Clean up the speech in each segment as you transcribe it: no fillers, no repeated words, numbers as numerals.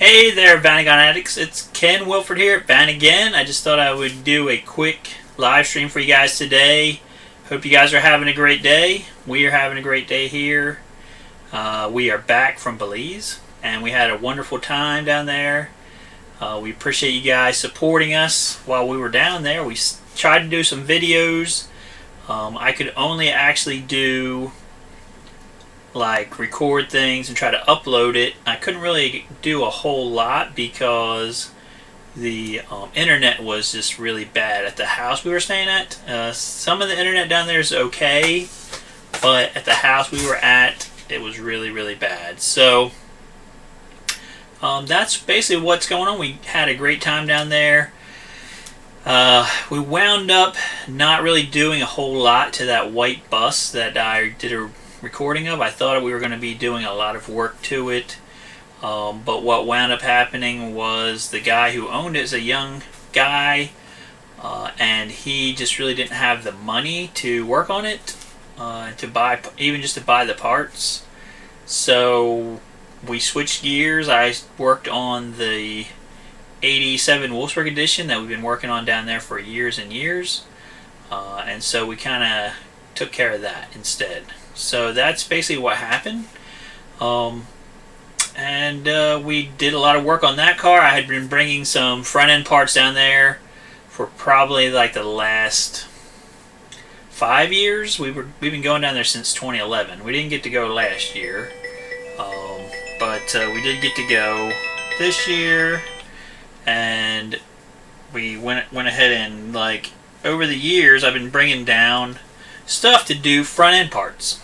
Hey there, Vanagon Addicts. It's Ken Wilford here at Vanagon. I just thought I would do a quick live stream for you guys today. Hope you guys are having a great day. We are having a great day here. We are back from Belize, and we had a wonderful time down there. We appreciate you guys supporting us while we were down there. We tried to do some videos. I could only actually do record things and try to upload it. I couldn't really do a whole lot because the internet was just really bad at the house we were staying at. Some of the internet down there is okay, but at the house we were at, it was really bad. So that's basically what's going on. We had a great time down there. We wound up not really doing a whole lot to that white bus that I did a recording of. I thought we were going to be doing a lot of work to it, but what wound up happening was the guy who owned it is a young guy, and he just really didn't have the money to work on it, to buy the parts. So we switched gears. I worked on the 87 Wolfsburg edition that we've been working on down there for years and years, and so we kind of took care of that instead. So that's basically what happened. We did a lot of work on that car. I had been bringing some front end parts down there for probably like the last 5 years. We've been going down there since 2011. We didn't get to go last year, but we did get to go this year, and we went ahead and, like, over the years I've been bringing down stuff to do front end parts.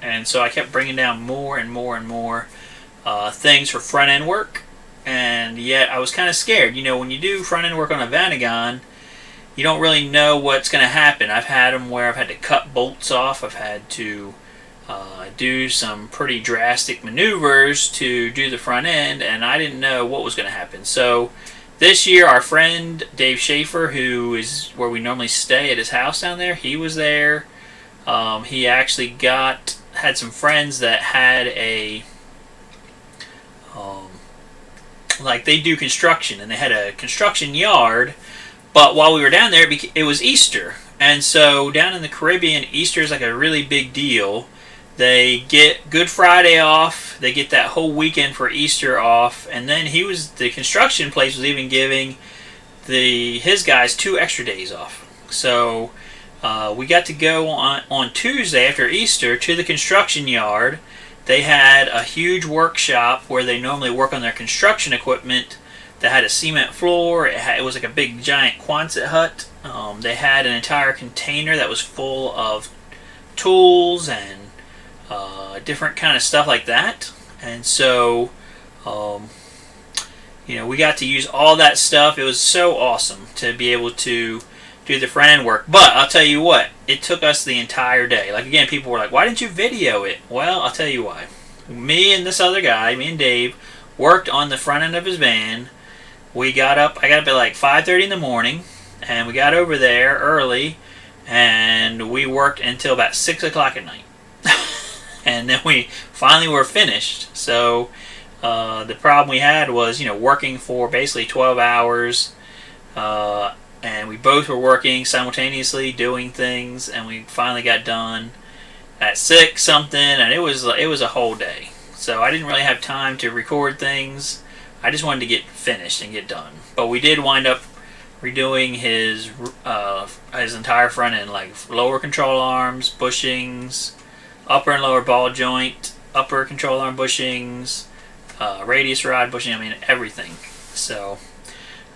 And so I kept bringing down more and more things for front end work, and yet I was kind of scared. You know, when you do front end work on a Vanagon, you don't really know what's going to happen. I've had them where I've had to cut bolts off. I've had to do some pretty drastic maneuvers to do the front end, and I didn't know what was going to happen. So this year, our friend Dave Schaefer, who is where we normally stay at his house down there, he was there. He actually had some friends that had they do construction, and they had a construction yard. But while we were down there, it was Easter, and so down in the Caribbean, Easter is like a really big deal. They get Good Friday off. They get that whole weekend for Easter off, and then the construction place was even giving his guys 2 extra days off. So we got to go on Tuesday after Easter to the construction yard. They had a huge workshop where they normally work on their construction equipment that had a cement floor. It was like a big giant Quonset hut. They had an entire container that was full of tools and different kind of stuff like that. And so we got to use all that stuff. It was so awesome to be able to do the front end work. But I'll tell you what, it took us the entire day. Like, again, people were like, why didn't you video it? Well, I'll tell you why. Me and this other guy, me and Dave, worked on the front end of his van. I got up at like 5:30 in the morning, and we got over there early, and we worked until about 6 o'clock at night. And then we finally were finished. So the problem we had was, working for basically 12 hours, and we both were working simultaneously, doing things, and we finally got done at 6 something, and it was a whole day. So I didn't really have time to record things. I just wanted to get finished and get done. But we did wind up redoing his entire front end, like lower control arms, bushings, upper and lower ball joint, upper control arm bushings, radius rod bushing, everything. So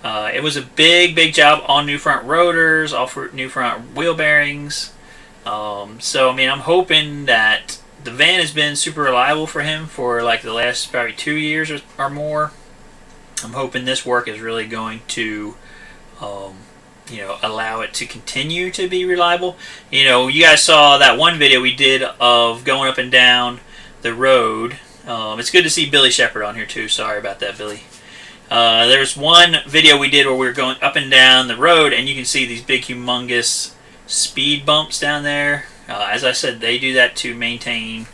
it was a big job. All new front rotors, all new front wheel bearings. So I'm hoping that the van has been super reliable for him for like the last probably 2 years or more. I'm hoping this work is really going to allow it to continue to be reliable. You guys saw that one video we did of going up and down the road. It's good to see Billy Shepard on here too. Sorry about that, Billy. There's one video we did where we were going up and down the road, and you can see these big humongous speed bumps down there. As I said, they do that to maintain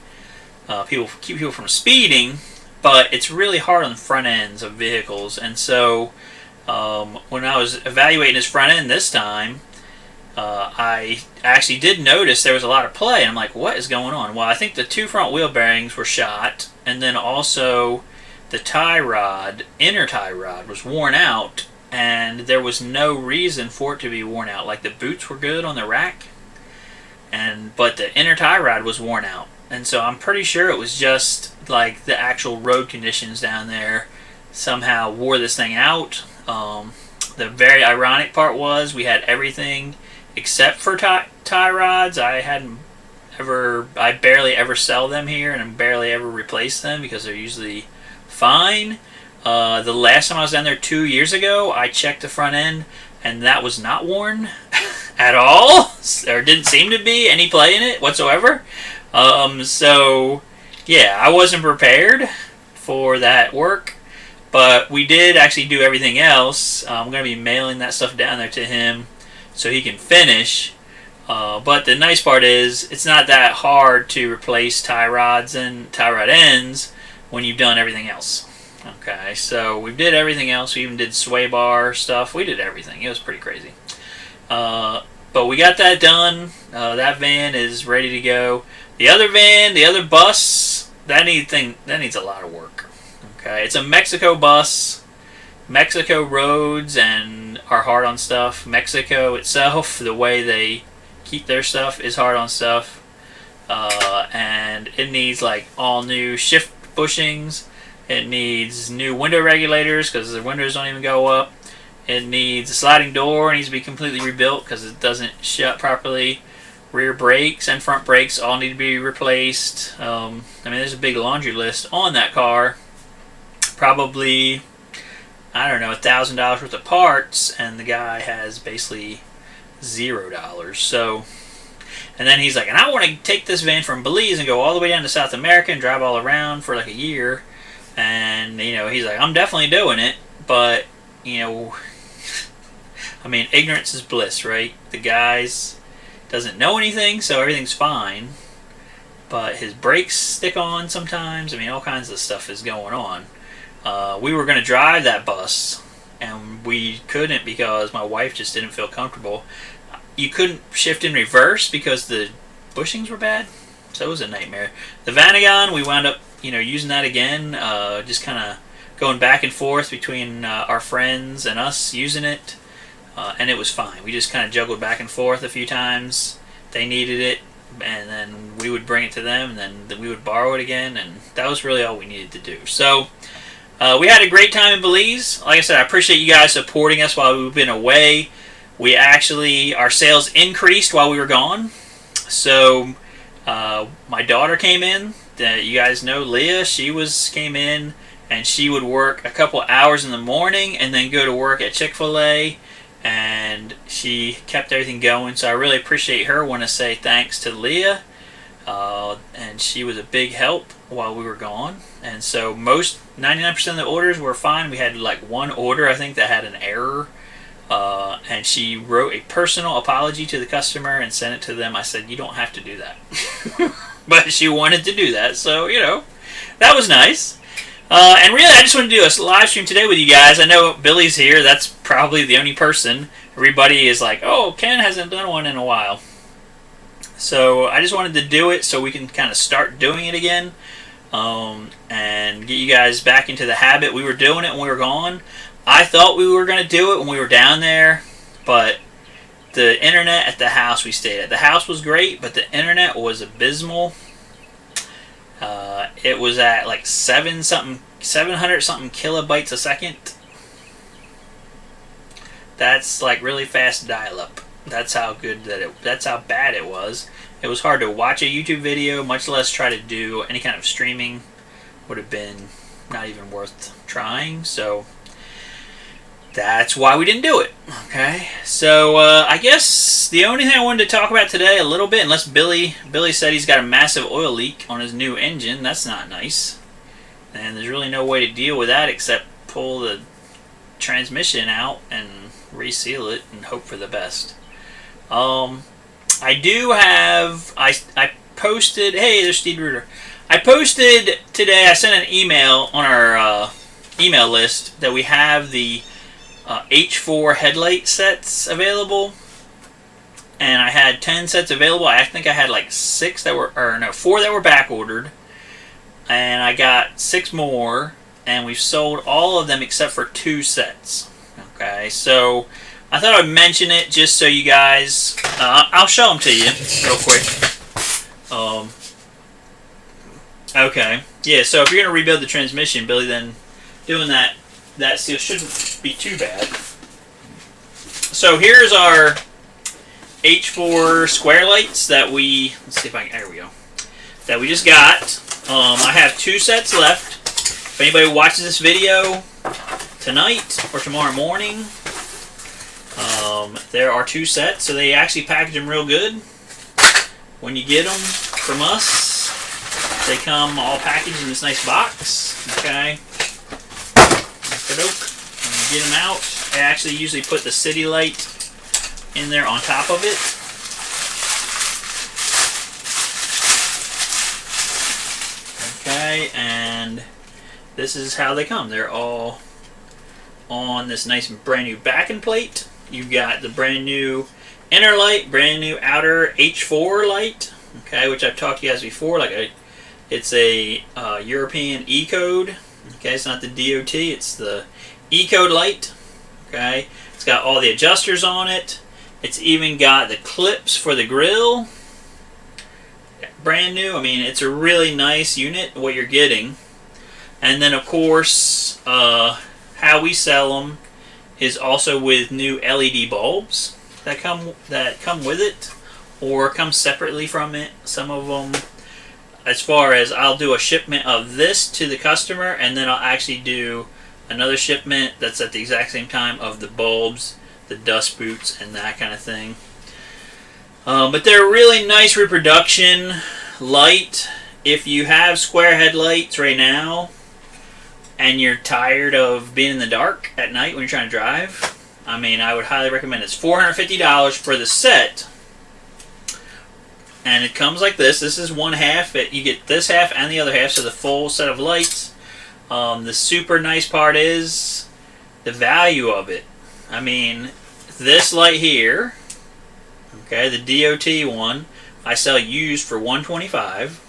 keep people from speeding. but it's really hard on the front ends of vehicles. And so when I was evaluating his front end this time, I actually did notice there was a lot of play. And I'm like, what is going on? Well, I think the 2 front wheel bearings were shot, and then also the tie rod, inner tie rod, was worn out, and there was no reason for it to be worn out. Like, the boots were good on the rack, but the inner tie rod was worn out. And so I'm pretty sure it was just like the actual road conditions down there somehow wore this thing out. The very ironic part was we had everything except for tie rods. I barely ever sell them here, and I barely ever replace them because they're usually fine. The last time I was down there 2 years ago, I checked the front end, and that was not worn at all. There didn't seem to be any play in it whatsoever. So, yeah, I wasn't prepared for that work, but we did actually do everything else. I'm going to be mailing that stuff down there to him so he can finish. But the nice part is it's not that hard to replace tie rods and tie rod ends when you've done everything else. Okay, so we did everything else. We even did sway bar stuff. We did everything. It was pretty crazy. But we got that done. That van is ready to go. The other van, the other bus, that needs a lot of work. Okay, it's a Mexico bus. Mexico roads and are hard on stuff. Mexico itself, the way they keep their stuff is hard on stuff. And it needs like all new shift bushings. It needs new window regulators because the windows don't even go up. It needs a sliding door. It needs to be completely rebuilt because it doesn't shut properly. Rear brakes and front brakes all need to be replaced. I mean, there's a big laundry list on that car. Probably, I don't know, $1,000 worth of parts, and the guy has basically $0. So, and then he's like, and I want to take this van from Belize and go all the way down to South America and drive all around for like a year. And, you know, he's like, I'm definitely doing it, but, you know, I mean, ignorance is bliss, right? The guy's doesn't know anything, so everything's fine, but his brakes stick on sometimes. I mean, all kinds of stuff is going on. We were going to drive that bus, and we couldn't because my wife just didn't feel comfortable. You couldn't shift in reverse because the bushings were bad, so it was a nightmare. The Vanagon, we wound up, you know, using that again, just kind of going back and forth between our friends and us using it. And it was fine. We just kind of juggled back and forth a few times. They needed it, and then we would bring it to them, and then we would borrow it again, and that was really all we needed to do. So we had a great time in Belize. Like I said, I appreciate you guys supporting us while we've been away. Our sales increased while we were gone. So my daughter came in. You guys know Leah. Came in, and she would work a couple hours in the morning and then go to work at ChickfilA. And she kept everything going, so I really appreciate her. I want to say thanks to Leah, and she was a big help while we were gone. And so 99% of the orders were fine. We had like one order, I think, that had an error, and she wrote a personal apology to the customer and sent it to them. I said, you don't have to do that. But she wanted to do that, so, you know, that was nice. And really, I just want to do a live stream today with you guys. I know Billy's here. That's probably the only person. Everybody is like, oh, Ken hasn't done one in a while. So I just wanted to do it so we can kind of start doing it again, and get you guys back into the habit. We were doing it when we were gone. I thought we were going to do it when we were down there, but the internet at the house we stayed at. The house was great, but the internet was abysmal. It was at like 700 something kilobytes a second. That's like really fast dial-up. That's how bad it was. It was hard to watch a YouTube video, much less try to do any kind of streaming. Would have been not even worth trying. So that's why we didn't do it. Okay, so I guess the only thing I wanted to talk about today a little bit, unless Billy said he's got a massive oil leak on his new engine. That's not nice, and there's really no way to deal with that except pull the transmission out and reseal it and hope for the best. I posted, hey, there's Steve Reuter. I posted today, I sent an email on our email list that we have the H4 headlight sets available. And I had 10 sets available. I think I had like 4 that were back ordered. And I got 6 more. And we've sold all of them except for 2 sets. Okay, so I thought I'd mention it just so you guys... I'll show them to you real quick. Okay, yeah, so if you're going to rebuild the transmission, Billy, then doing that seal shouldn't be too bad. So here's our H4 square lights that we... Let's see if I can... There we go. That we just got. I have 2 sets left. If anybody watches this video tonight or tomorrow morning, there are 2 sets. So they actually package them real good. When you get them from us, they come all packaged in this nice box. Okay. When you get them out, I actually usually put the city light in there on top of it. Okay, and this is how they come. They're all on this nice brand new backing plate. You've got the brand new inner light, brand new outer H4 light, okay, which I've talked to you guys before. It's a European E-code. Okay, it's not the DOT, it's the E-code light. Okay, it's got all the adjusters on it. It's even got the clips for the grill. Brand new. I mean, it's a really nice unit, what you're getting. And then, of course, how we sell them is also with new LED bulbs that come with it, or come separately from it. Some of them, as far as I'll do a shipment of this to the customer, and then I'll actually do another shipment that's at the exact same time of the bulbs, the dust boots, and that kind of thing. But they're a really nice reproduction light. If you have square headlights right now and you're tired of being in the dark at night when you're trying to drive, I mean, I would highly recommend it. It's $450 for the set. And it comes like this. This is one half. You get this half and the other half, so the full set of lights. The super nice part is the value of it. I mean, this light here, okay, the DOT one, I sell used for $125.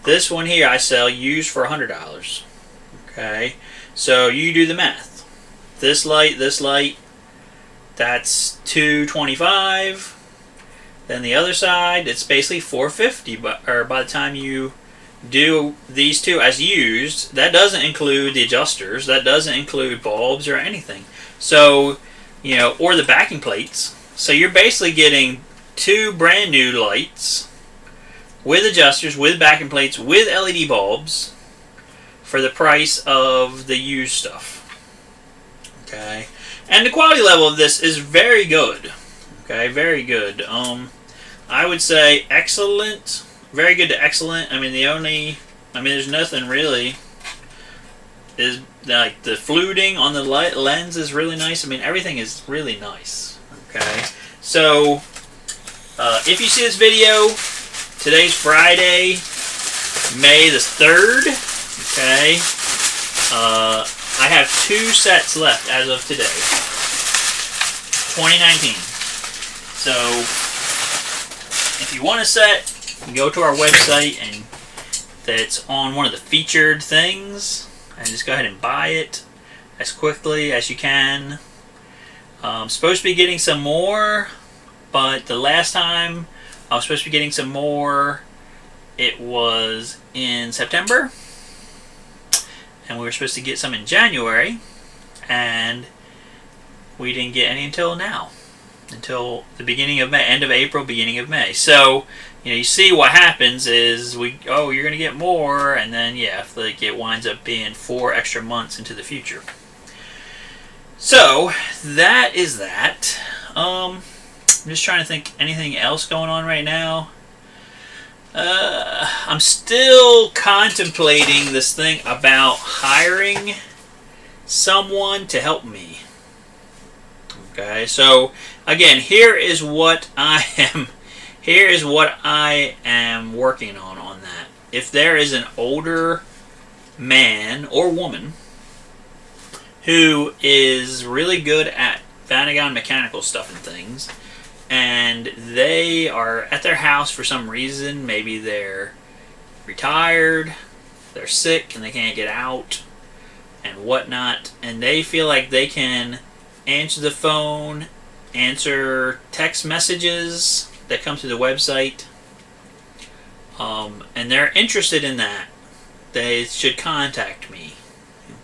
This one here, I sell used for $100. Okay, so you do the math. This light, that's $225. Then the other side, it's basically $450. Or by the time you do these 2 as used, that doesn't include the adjusters, that doesn't include bulbs or anything. So, you know, or the backing plates. So you're basically getting 2 brand new lights with adjusters, with backing plates, with LED bulbs for the price of the used stuff. Okay, and the quality level of this is very good. Okay, very good. I would say excellent, very good to excellent. I mean, there's nothing really. Is like the fluting on the lens is really nice. I mean, everything is really nice. Okay, so if you see this video, today's Friday, May the 3rd. Okay, I have 2 sets left as of today, 2019. So if you want a set, you can go to our website, and that's on one of the featured things, and just go ahead and buy it as quickly as you can. I'm supposed to be getting some more, but the last time I was supposed to be getting some more, it was in September, and we were supposed to get some in January, and we didn't get any until now. Until the beginning of May, end of April, beginning of May. So, you know, you see what happens is you're going to get more, and then, yeah, like it winds up being 4 extra months into the future. So, that is that. I'm just trying to think anything else going on right now. I'm still contemplating this thing about hiring someone to help me. Okay, so again, here is what I am working on that. if there is an older man or woman who is really good at Vanagon mechanical stuff and things, and they are at their house for some reason, maybe they're retired, they're sick and they can't get out and whatnot, and they feel like they can answer the phone, answer text messages that come through the website, and they're interested in that, they should contact me.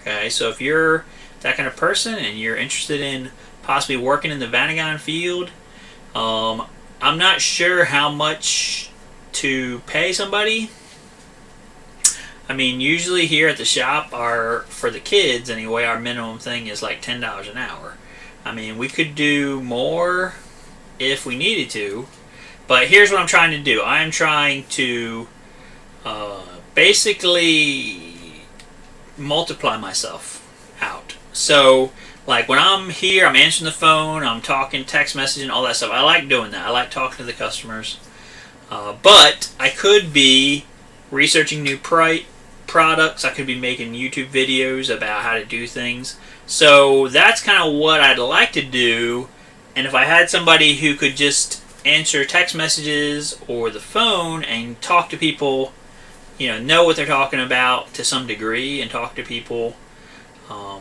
Okay, so if you're that kind of person and you're interested in possibly working in the Vanagon field, I'm not sure how much to pay somebody. I mean, usually here at the shop, for the kids anyway, our minimum thing is like $10 an hour. I mean, we could do more if we needed to, but here's what I'm trying to do. I'm trying to basically multiply myself out. So, like when I'm here, I'm answering the phone, I'm talking, text messaging, all that stuff. I like doing that. I like talking to the customers. But I could be researching new products. I could be making YouTube videos about how to do things. So that's kind of what I'd like to do. And if I had somebody who could just answer text messages or the phone and talk to people, know what they're talking about to some degree and talk to people,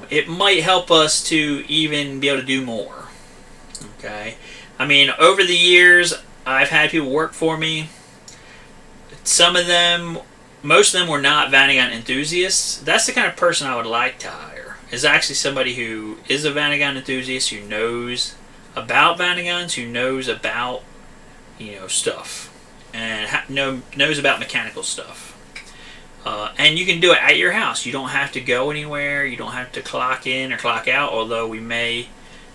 it might help us to even be able to do more. Okay? I mean, over the years, I've had people work for me. Some of them, most of them were not Vanagon enthusiasts. That's the kind of person I would like to hire, is actually somebody who is a Vanagon enthusiast, who knows about Vanagons, who knows about, stuff, and knows about mechanical stuff. And you can do it at your house. You don't have to go anywhere. You don't have to clock in or clock out, although we may,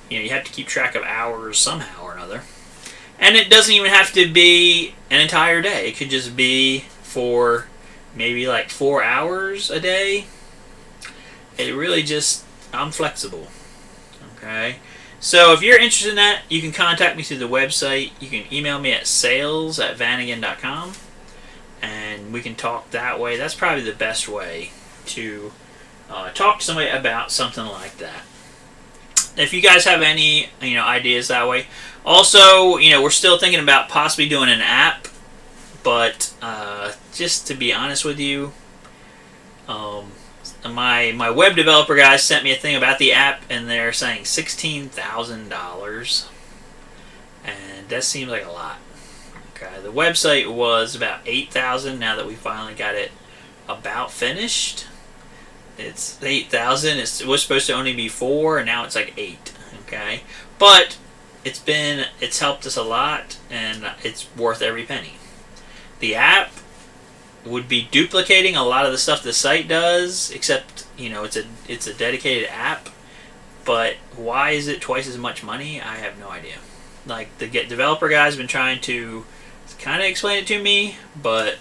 you have to keep track of hours somehow or another. And it doesn't even have to be an entire day. It could just be for maybe like 4 hours a day. It really just, I'm flexible. Okay? So if you're interested in that, you can contact me through the website. You can email me at sales@vanagon.com. And we can talk that way. That's probably the best way to talk to somebody about something like that. If you guys have any ideas that way. Also, we're still thinking about possibly doing an app, but just to be honest with you, my web developer guys sent me a thing about the app, and they're saying $16,000, and that seems like a lot. Okay, the website was about $8,000. Now that we finally got it about finished, it's $8,000. It was supposed to only be $4,000, and now it's like $8,000. Okay, but it's helped us a lot, and it's worth every penny. The app would be duplicating a lot of the stuff the site does, except it's a dedicated app. But why is it twice as much money? I have no idea. Like the developer guys have been trying to kind of explain it to me, but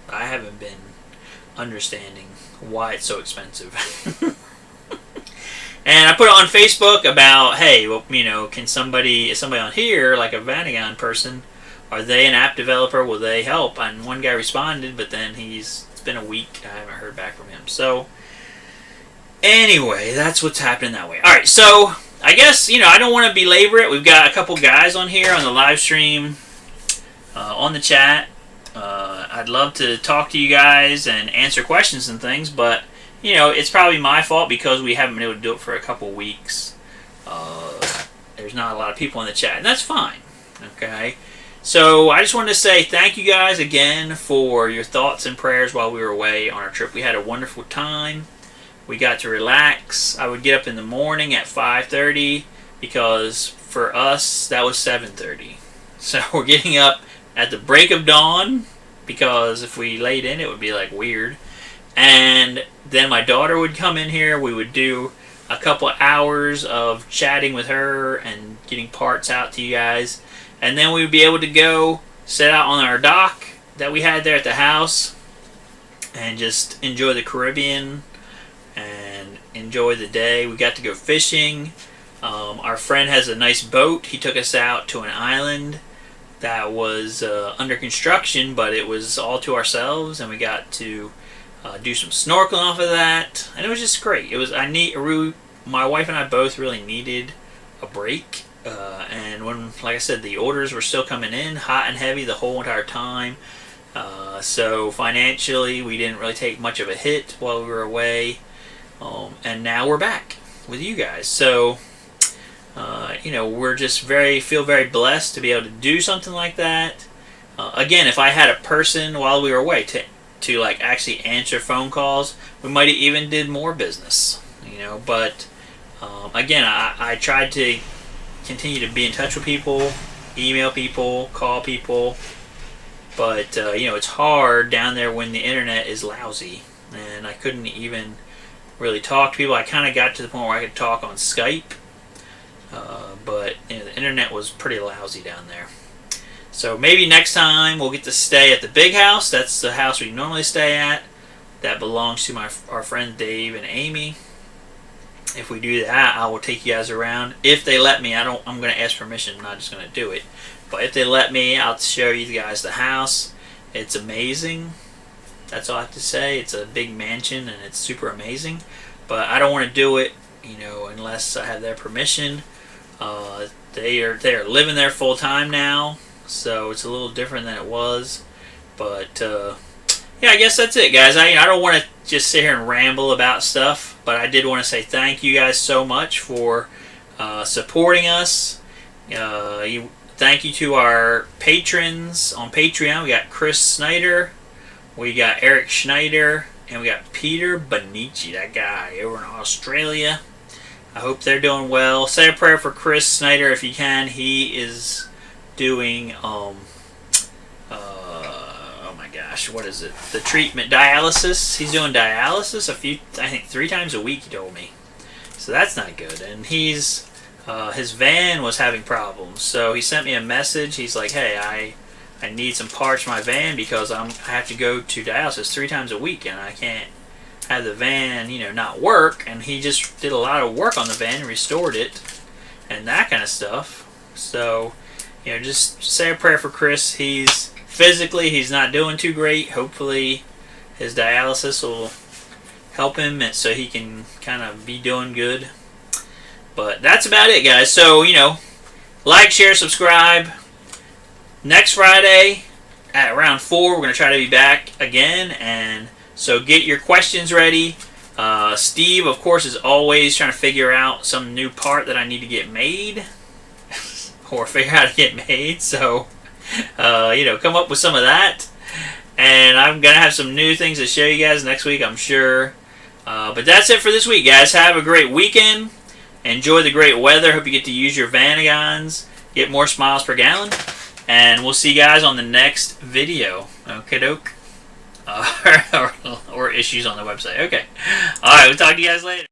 I haven't been understanding why it's so expensive. And I put it on Facebook about, hey, well, is somebody on here, like a Vanagon person, are they an app developer? Will they help? And one guy responded, but then it's been a week. I haven't heard back from him. So anyway, that's what's happening that way. All right, so I guess, I don't want to belabor it. We've got a couple guys on here on the live stream, on the chat. I'd love to talk to you guys and answer questions and things, but, it's probably my fault because we haven't been able to do it for a couple weeks. There's not a lot of people in the chat, and that's fine. Okay? So I just wanted to say thank you guys again for your thoughts and prayers while we were away on our trip. We had a wonderful time. We got to relax. I would get up in the morning at 5:30 because for us that was 7:30. So we're getting up at the break of dawn because if we laid in it would be like weird. And then my daughter would come in here. We would do a couple of hours of chatting with her and getting parts out to you guys. And then we would be able to go sit out on our dock that we had there at the house and just enjoy the Caribbean and enjoy the day. We got to go fishing. Our friend has a nice boat. He took us out to an island that was under construction, but it was all to ourselves, and we got to do some snorkeling off of that, and it was just great. It was my wife and I both really needed a break, and when, like I said, the orders were still coming in hot and heavy the whole entire time. So financially, we didn't really take much of a hit while we were away, and now we're back with you guys. So we're just feel very blessed to be able to do something like that. Again, if I had a person while we were away to like actually answer phone calls, we might have even did more business. But again, I tried to continue to be in touch with people, email people, call people. But, it's hard down there when the internet is lousy. And I couldn't even really talk to people. I kind of got to the point where I could talk on Skype. But the internet was pretty lousy down there. So maybe next time we'll get to stay at the big house. That's the house we normally stay at. That belongs to our friends Dave and Amy. If we do that, I will take you guys around. If they let me, I'm going to ask permission. I'm not just going to do it. But if they let me, I'll show you guys the house. It's amazing. That's all I have to say. It's a big mansion and it's super amazing. But I don't want to do it, unless I have their permission. They are living there full time now, so it's a little different than it was. But yeah, I guess that's it, guys. I don't want to just sit here and ramble about stuff, but I did want to say thank you guys so much for supporting us. Thank you to our patrons on Patreon. We got Chris Snyder, we got Eric Schneider, and we got Peter Benici, that guy over in Australia. I hope they're doing well. Say a prayer for Chris Snyder if you can. He is doing, oh my gosh, what is it? The treatment, dialysis. He's doing dialysis I think 3 times a week, he told me. So that's not good. And his van was having problems, so he sent me a message. He's like, hey, I need some parts for my van because I have to go to dialysis 3 times a week, and I can't have the van, not work. And he just did a lot of work on the van and restored it and that kind of stuff. So, just say a prayer for Chris. Physically, he's not doing too great. Hopefully his dialysis will help him so he can kind of be doing good. But that's about it, guys. So, like, share, subscribe. Next Friday at around 4, we're going to try to be back again. And so get your questions ready. Steve, of course, is always trying to figure out some new part that I need to get made. Or figure out how to get made. So, come up with some of that. And I'm going to have some new things to show you guys next week, I'm sure. But that's it for this week, guys. Have a great weekend. Enjoy the great weather. Hope you get to use your Vanagons. Get more miles per gallon. And we'll see you guys on the next video. Okay, doke. Or issues on the website. Okay. Alright, we'll talk to you guys later.